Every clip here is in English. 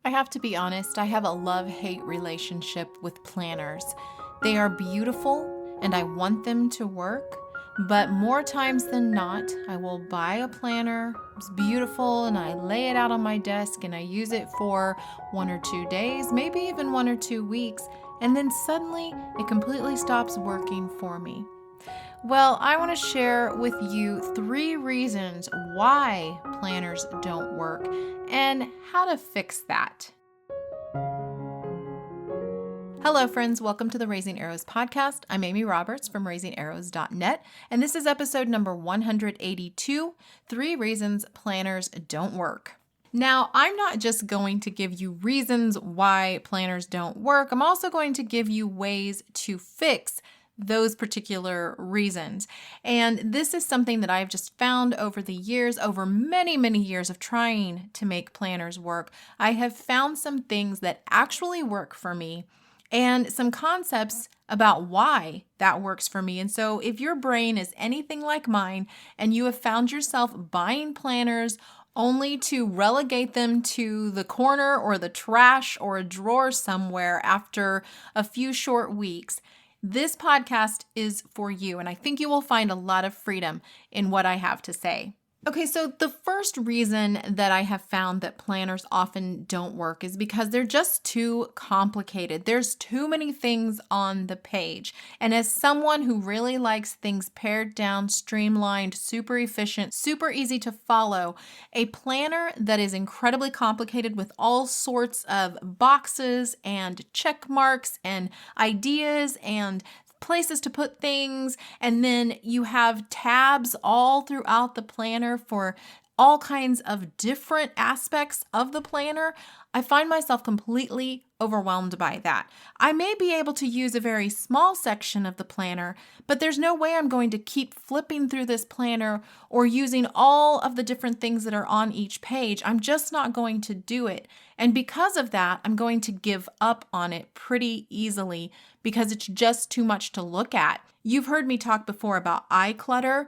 I have to be honest, I have a love-hate relationship with planners. They are beautiful and I want them to work, but more times than not, I will buy a planner. It's beautiful and I lay it out on my desk and I use it for 1 or 2 days, maybe even 1 or 2 weeks, and then suddenly it completely stops working for me. Well, I want to share with you 3 reasons why planners don't work and how to fix that. Hello, friends. Welcome to the Raising Arrows podcast. I'm Amy Roberts from raisingarrows.net, and this is episode number 182, 3 Reasons Planners Don't Work. Now, I'm not just going to give you reasons why planners don't work. I'm also going to give you ways to fix those particular reasons. And this is something that I've just found over the years, over many, many years of trying to make planners work. I have found some things that actually work for me and some concepts about why that works for me. And so if your brain is anything like mine and you have found yourself buying planners only to relegate them to the corner or the trash or a drawer somewhere after a few short weeks, this podcast is for you, and I think you will find a lot of freedom in what I have to say. Okay, so the first reason that I have found that planners often don't work is because they're just too complicated. There's too many things on the page. And as someone who really likes things pared down, streamlined, super efficient, super easy to follow, a planner that is incredibly complicated with all sorts of boxes and check marks and ideas and places to put things, and then you have tabs all throughout the planner for all kinds of different aspects of the planner, I find myself completely overwhelmed by that. I may be able to use a very small section of the planner, but there's no way I'm going to keep flipping through this planner or using all of the different things that are on each page. I'm just not going to do it. And because of that, I'm going to give up on it pretty easily because it's just too much to look at. You've heard me talk before about eye clutter.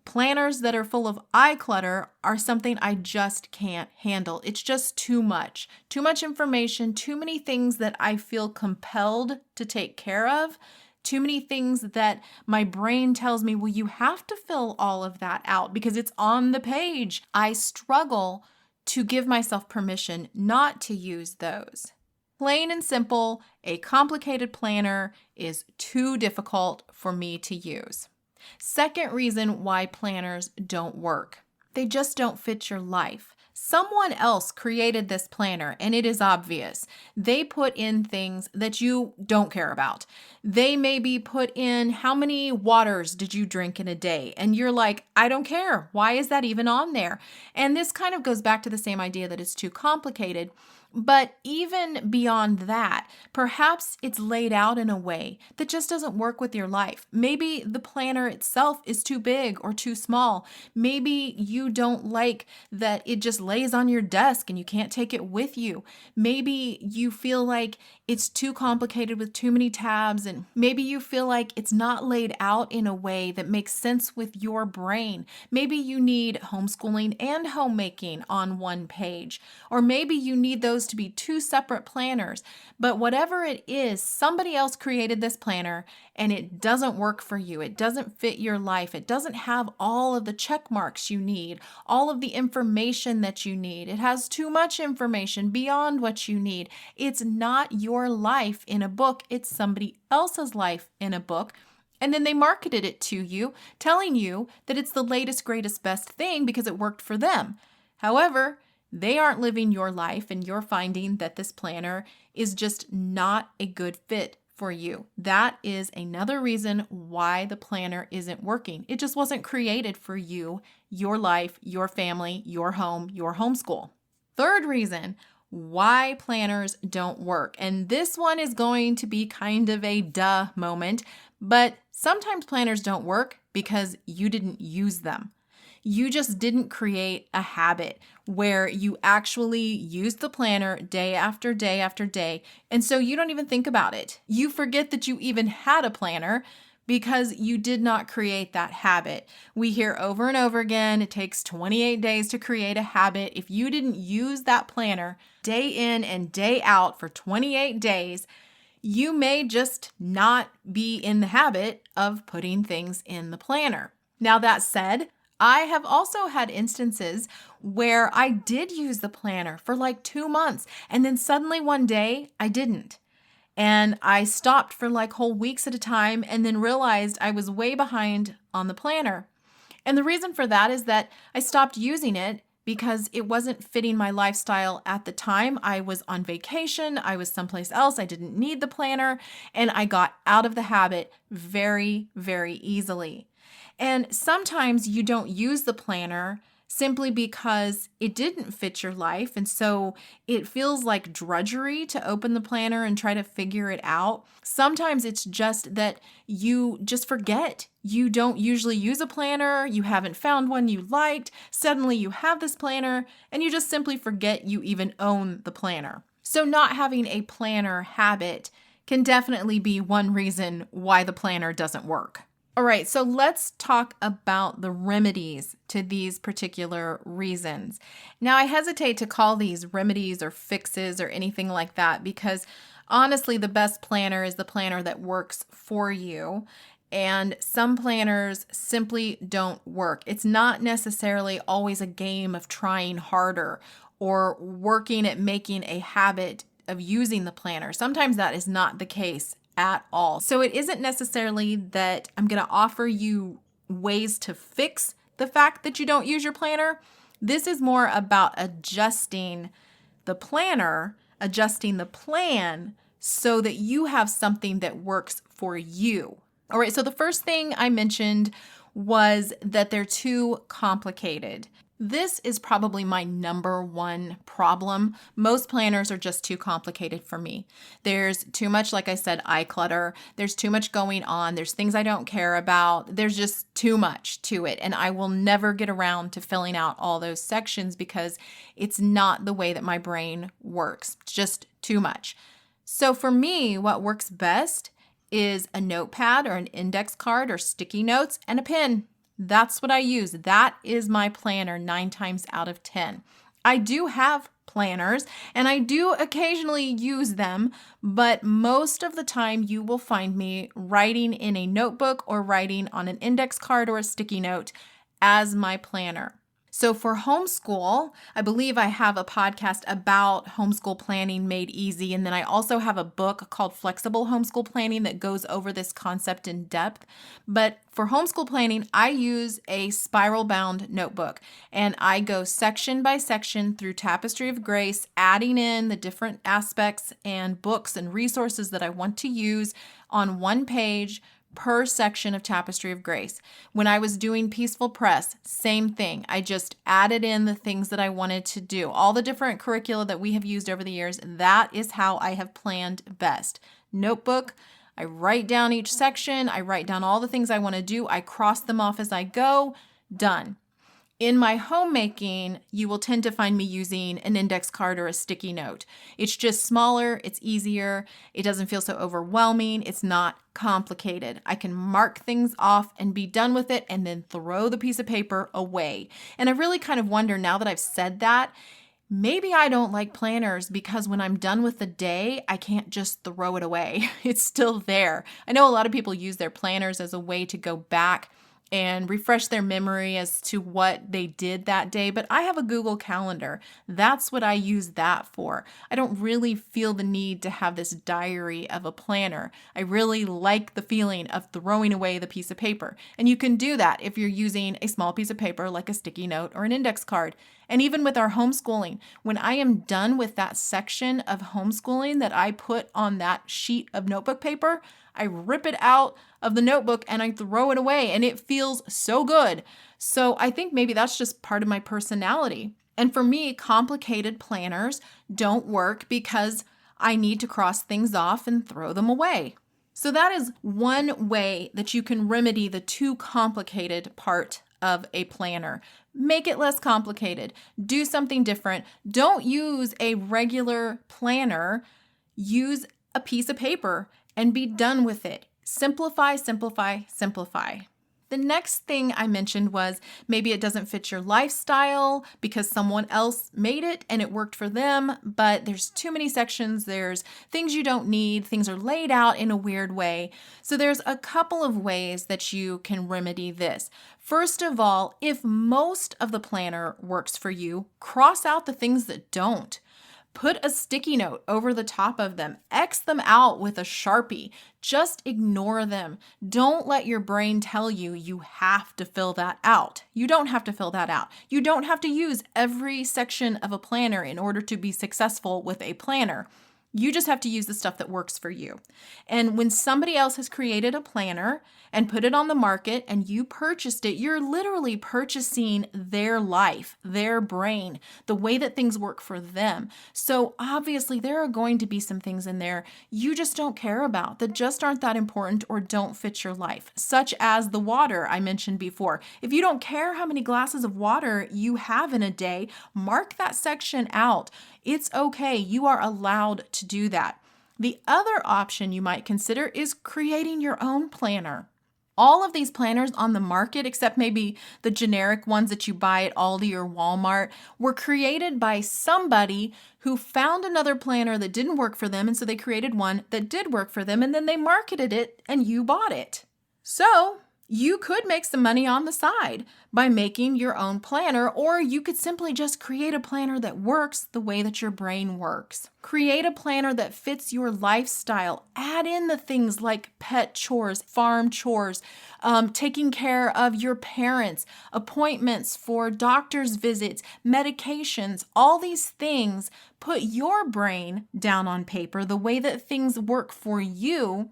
Planners that are full of eye clutter are something I just can't handle. It's just too much information, too many things that I feel compelled to take care of, too many things that my brain tells me, well, you have to fill all of that out because it's on the page. I struggle to give myself permission not to use those. Plain and simple, a complicated planner is too difficult for me to use. Second reason why planners don't work. They just don't fit your life. Someone else created this planner and it is obvious. They put in things that you don't care about. They maybe put in how many waters did you drink in a day? And you're like, I don't care. Why is that even on there? And this kind of goes back to the same idea that it's too complicated. But even beyond that, perhaps it's laid out in a way that just doesn't work with your life. Maybe the planner itself is too big or too small. Maybe you don't like that it just lays on your desk and you can't take it with you. Maybe you feel like it's too complicated with too many tabs, and maybe you feel like it's not laid out in a way that makes sense with your brain. Maybe you need homeschooling and homemaking on one page, or maybe you need those to be 2 separate planners. But whatever it is, somebody else created this planner and it doesn't work for you. It doesn't fit your life. It doesn't have all of the check marks you need, all of the information that you need. It has too much information beyond what you need. It's not your life in a book. It's somebody else's life in a book. And then they marketed it to you, telling you that it's the latest, greatest, best thing because it worked for them. However, they aren't living your life, and you're finding that this planner is just not a good fit for you. That is another reason why the planner isn't working. It just wasn't created for you, your life, your family, your home, your homeschool. Third reason why planners don't work. And this one is going to be kind of a duh moment, but sometimes planners don't work because you didn't use them. You just didn't create a habit where you actually use the planner day after day after day. And so you don't even think about it. You forget that you even had a planner because you did not create that habit. We hear over and over again, it takes 28 days to create a habit. If you didn't use that planner day in and day out for 28 days, you may just not be in the habit of putting things in the planner. Now, that said, I have also had instances where I did use the planner for like 2 months, and then suddenly one day I didn't. And I stopped for like whole weeks at a time and then realized I was way behind on the planner. And the reason for that is that I stopped using it because it wasn't fitting my lifestyle at the time. I was on vacation, I was someplace else, I didn't need the planner, and I got out of the habit very, very easily. And sometimes you don't use the planner simply because it didn't fit your life. And so it feels like drudgery to open the planner and try to figure it out. Sometimes it's just that you just forget. You don't usually use a planner. You haven't found one you liked. Suddenly you have this planner and you just simply forget you even own the planner. So not having a planner habit can definitely be one reason why the planner doesn't work. All right, so let's talk about the remedies to these particular reasons. Now, I hesitate to call these remedies or fixes or anything like that because honestly, the best planner is the planner that works for you. And some planners simply don't work. It's not necessarily always a game of trying harder or working at making a habit of using the planner. Sometimes that is not the case at all. So it isn't necessarily that I'm going to offer you ways to fix the fact that you don't use your planner. This is more about adjusting the planner, adjusting the plan so that you have something that works for you. All right, so the first thing I mentioned was that they're too complicated. This is probably my number one problem. Most planners are just too complicated for me. There's too much, like I said, eye clutter. There's too much going on. There's things I don't care about. There's just too much to it. And I will never get around to filling out all those sections because it's not the way that my brain works. It's just too much. So for me, what works best is a notepad or an index card or sticky notes and a pen. That's what I use. That is my planner 9 times out of 10. I do have planners and I do occasionally use them, but most of the time you will find me writing in a notebook or writing on an index card or a sticky note as my planner. So for homeschool, I believe I have a podcast about homeschool planning made easy. And then I also have a book called Flexible Homeschool Planning that goes over this concept in depth. But for homeschool planning, I use a spiral bound notebook and I go section by section through Tapestry of Grace, adding in the different aspects and books and resources that I want to use on one page per section of Tapestry of Grace. When I was doing Peaceful Press, same thing. I just added in the things that I wanted to do. All the different curricula that we have used over the years, that is how I have planned best. Notebook, I write down each section, I write down all the things I want to do, I cross them off as I go, done. In my homemaking, you will tend to find me using an index card or a sticky note. It's just smaller, it's easier, it doesn't feel so overwhelming, it's not complicated. I can mark things off and be done with it and then throw the piece of paper away. And I really kind of wonder now that I've said that, maybe I don't like planners because when I'm done with the day, I can't just throw it away. It's still there. I know a lot of people use their planners as a way to go back and refresh their memory as to what they did that day. But I have a Google Calendar. That's what I use that for. I don't really feel the need to have this diary of a planner. I really like the feeling of throwing away the piece of paper. And you can do that if you're using a small piece of paper like a sticky note or an index card. And even with our homeschooling, when I am done with that section of homeschooling that I put on that sheet of notebook paper, I rip it out of the notebook and I throw it away and it feels so good. So I think maybe that's just part of my personality. And for me, complicated planners don't work because I need to cross things off and throw them away. So that is one way that you can remedy the too complicated part of a planner. Make it less complicated. Do something different. Don't use a regular planner. Use a piece of paper and be done with it. Simplify, simplify, simplify. The next thing I mentioned was maybe it doesn't fit your lifestyle because someone else made it and it worked for them, but there's too many sections. There's things you don't need. Things are laid out in a weird way. So there's a couple of ways that you can remedy this. First of all, if most of the planner works for you, cross out the things that don't. Put a sticky note over the top of them. X them out with a Sharpie. Just ignore them. Don't let your brain tell you you have to fill that out. You don't have to fill that out. You don't have to use every section of a planner in order to be successful with a planner. You just have to use the stuff that works for you. And when somebody else has created a planner and put it on the market and you purchased it, you're literally purchasing their life, their brain, the way that things work for them. So obviously there are going to be some things in there you just don't care about, that just aren't that important or don't fit your life, such as the water I mentioned before. If you don't care how many glasses of water you have in a day, mark that section out. It's okay. You are allowed to do that. The other option you might consider is creating your own planner. All of these planners on the market, except maybe the generic ones that you buy at Aldi or Walmart, were created by somebody who found another planner that didn't work for them, and so they created one that did work for them, and then they marketed it and you bought it. So you could make some money on the side by making your own planner, or you could simply just create a planner that works the way that your brain works. Create a planner that fits your lifestyle. Add in the things like pet chores, farm chores, taking care of your parents, appointments for doctor's visits, medications, all these things. Put your brain down on paper, the way that things work for you,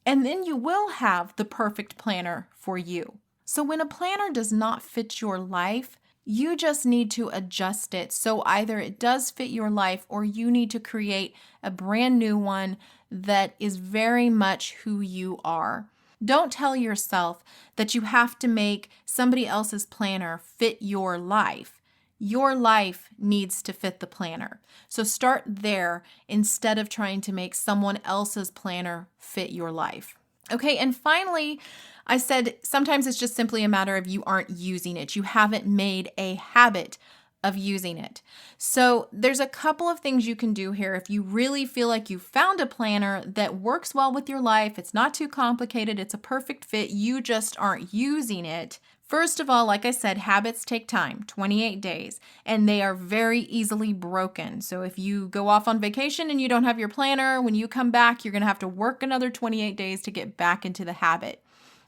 and then you will have the perfect planner for you. So when a planner does not fit your life, you just need to adjust it. So either it does fit your life or you need to create a brand new one that is very much who you are. Don't tell yourself that you have to make somebody else's planner fit your life. Your life needs to fit the planner. So start there instead of trying to make someone else's planner fit your life. Okay, and finally, I said sometimes it's just simply a matter of you aren't using it. You haven't made a habit of using it. So there's a couple of things you can do here. If you really feel like you found a planner that works well with your life, it's not too complicated, it's a perfect fit, you just aren't using it. First of all, like I said, habits take time, 28 days, and they are very easily broken. So if you go off on vacation and you don't have your planner, when you come back, you're going to have to work another 28 days to get back into the habit.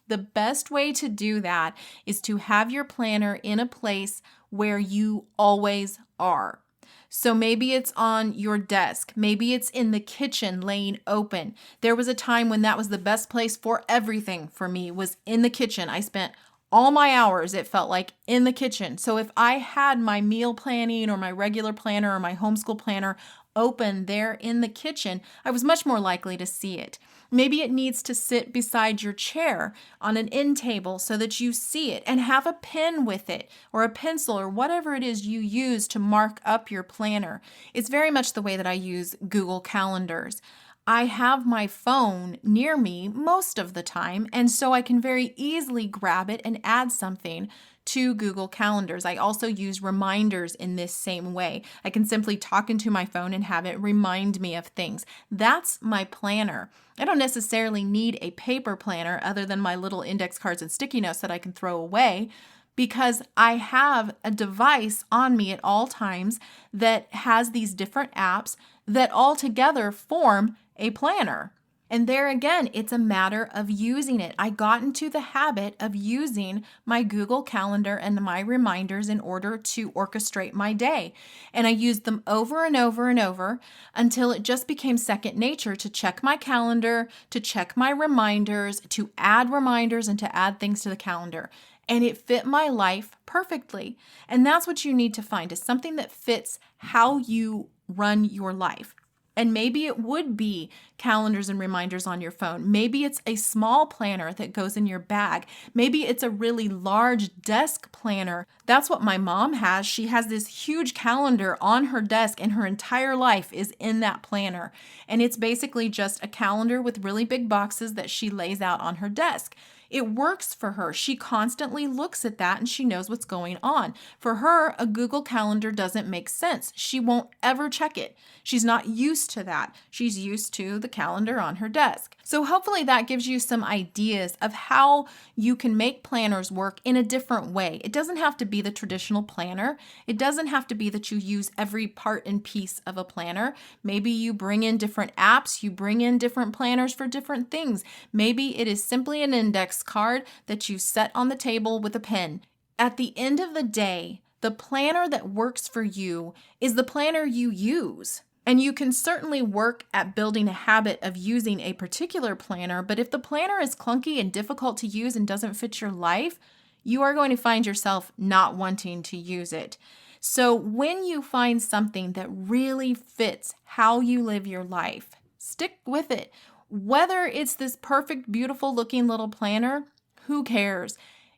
The best way to do that is to have your planner in a place where you always are. So maybe it's on your desk. Maybe it's in the kitchen laying open. There was a time when that was the best place for everything for me, was in the kitchen. I spent all my hours, it felt like, in the kitchen. So if I had my meal planning or my regular planner or my homeschool planner open there in the kitchen, I was much more likely to see it. Maybe it needs to sit beside your chair on an end table so that you see it and have a pen with it or a pencil or whatever it is you use to mark up your planner. It's very much the way that I use Google Calendars. I have my phone near me most of the time, and so I can very easily grab it and add something to Google Calendars. I also use reminders in this same way. I can simply talk into my phone and have it remind me of things. That's my planner. I don't necessarily need a paper planner other than my little index cards and sticky notes that I can throw away, because I have a device on me at all times that has these different apps that all together form a planner. And there again, it's a matter of using it. I got into the habit of using my Google Calendar and my reminders in order to orchestrate my day. And I used them over and over and over until it just became second nature to check my calendar, to check my reminders, to add reminders, and to add things to the calendar. And it fit my life perfectly. And that's what you need to find, is something that fits how you run your life. And maybe it would be calendars and reminders on your phone. Maybe it's a small planner that goes in your bag. Maybe it's a really large desk planner. That's what my mom has. She has this huge calendar on her desk, and her entire life is in that planner. And it's basically just a calendar with really big boxes that she lays out on her desk. It works for her. She constantly looks at that and she knows what's going on. For her, a Google Calendar doesn't make sense. She won't ever check it. She's not used to that. She's used to the calendar on her desk. So hopefully that gives you some ideas of how you can make planners work in a different way. It doesn't have to be the traditional planner. It doesn't have to be that you use every part and piece of a planner. Maybe you bring in different apps, you bring in different planners for different things. Maybe it is simply an index card that you set on the table with a pen. At the end of the day, the planner that works for you is the planner you use. And you can certainly work at building a habit of using a particular planner, but if the planner is clunky and difficult to use and doesn't fit your life, you are going to find yourself not wanting to use it. So when you find something that really fits how you live your life, stick with it. Whether it's this perfect, beautiful looking little planner, who cares?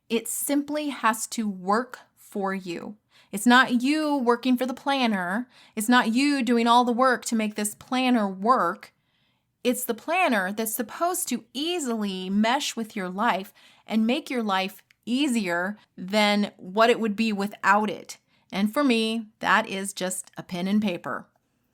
It simply has to work for you. It's not you working for the planner. It's not you doing all the work to make this planner work. It's the planner that's supposed to easily mesh with your life and make your life easier than what it would be without it. And for me, that is just a pen and paper.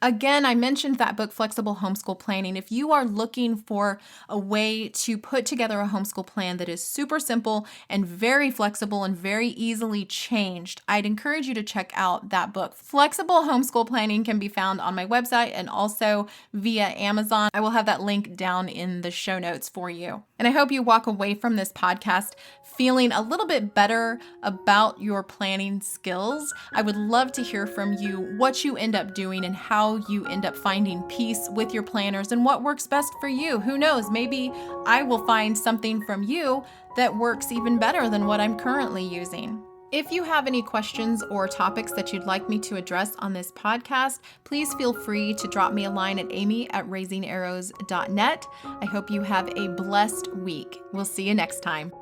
Again, I mentioned that book, Flexible Homeschool Planning. If you are looking for a way to put together a homeschool plan that is super simple and very flexible and very easily changed, I'd encourage you to check out that book. Flexible Homeschool Planning can be found on my website and also via Amazon. I will have that link down in the show notes for you. And I hope you walk away from this podcast feeling a little bit better about your planning skills. I would love to hear from you what you end up doing and how you end up finding peace with your planners and what works best for you. Who knows? Maybe I will find something from you that works even better than what I'm currently using. If you have any questions or topics that you'd like me to address on this podcast, please feel free to drop me a line at amy@raisingarrows.net. I hope you have a blessed week. We'll see you next time.